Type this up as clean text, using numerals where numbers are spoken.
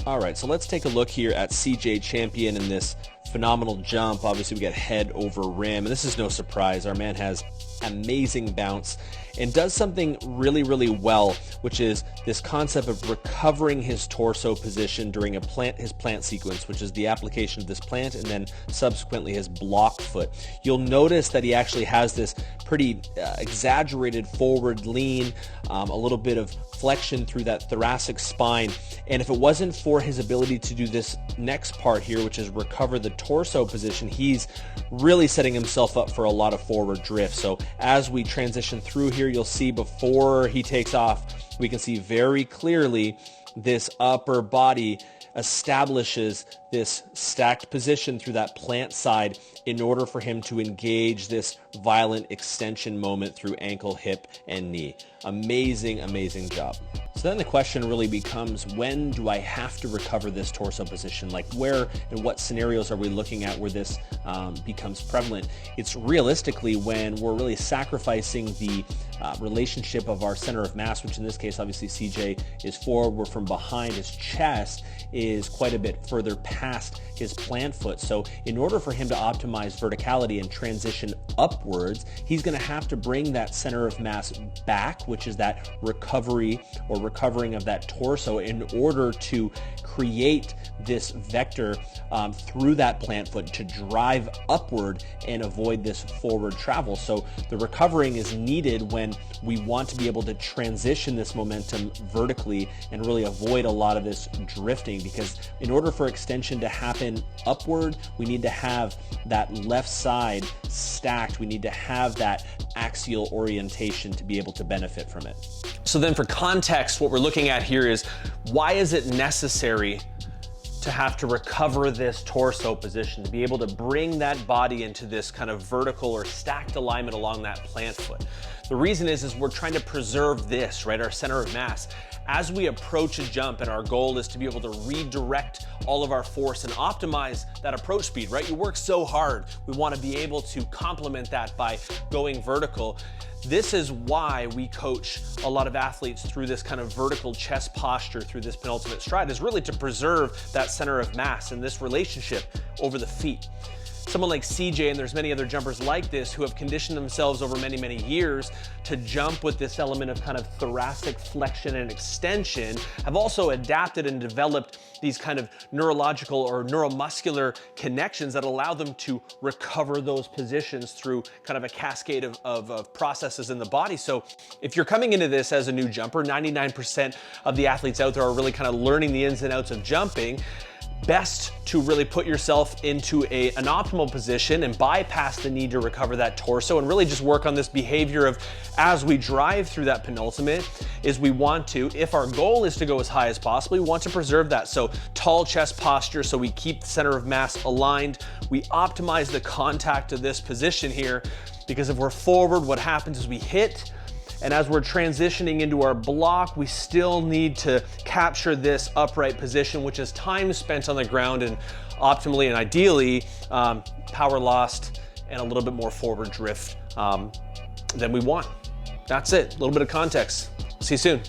All right, so let's take a look here at CJ Champion in this phenomenal jump. Obviously, we got head over rim, and this is no surprise. Our man has amazing bounce and does something really, really well, which is this concept of recovering his torso position during his plant sequence, which is the application of this plant and then subsequently his block foot. You'll notice that he actually has this pretty exaggerated forward lean, a little bit of flexion through that thoracic spine. And if it wasn't for his ability to do this next part here, which is recover the torso position, he's really setting himself up for a lot of forward drift. So as we transition through here, you'll see before he takes off, we can see very clearly this upper body establishes this stacked position through that plant side in order for him to engage this violent extension moment through ankle, hip, and knee. Amazing, amazing job. So then the question really becomes, when do I have to recover this torso position? Like where and what scenarios are we looking at where this becomes prevalent? It's realistically when we're really sacrificing the relationship of our center of mass, which in this case, obviously CJ is forward, we're from behind. His chest is quite a bit further past his plant foot. So in order for him to optimize verticality and transition upwards, he's gonna have to bring that center of mass back, which is that recovery or recovering of that torso, in order to create this vector through that plant foot to drive upward and avoid this forward travel. So the recovering is needed when we want to be able to transition this momentum vertically and really avoid a lot of this drifting, because in order for extension to happen upward, we need to have that left side stacked. We need to have that axial orientation to be able to benefit from it. So then for context, what we're looking at here is, why is it necessary to have to recover this torso position, to be able to bring that body into this kind of vertical or stacked alignment along that plant foot? The reason is we're trying to preserve this, right, our center of mass. As we approach a jump, and our goal is to be able to redirect all of our force and optimize that approach speed, right? You work so hard. We want to be able to complement that by going vertical. This is why we coach a lot of athletes through this kind of vertical chest posture through this penultimate stride, is really to preserve that center of mass and this relationship over the feet. Someone like CJ, and there's many other jumpers like this who have conditioned themselves over many, many years to jump with this element of kind of thoracic flexion and extension, have also adapted and developed these kind of neurological or neuromuscular connections that allow them to recover those positions through kind of a cascade of processes in the body. So if you're coming into this as a new jumper, 99% of the athletes out there are really kind of learning the ins and outs of jumping. Best to really put yourself into an optimal position and bypass the need to recover that torso, and really just work on this behavior of, as we drive through that penultimate, is we want to, if our goal is to go as high as possible, we want to preserve that. So tall chest posture, so we keep the center of mass aligned. We optimize the contact of this position here, because if we're forward, what happens is we hit, and as we're transitioning into our block, we still need to capture this upright position, which is time spent on the ground, and optimally and ideally power lost and a little bit more forward drift than we want. That's it, a little bit of context. See you soon.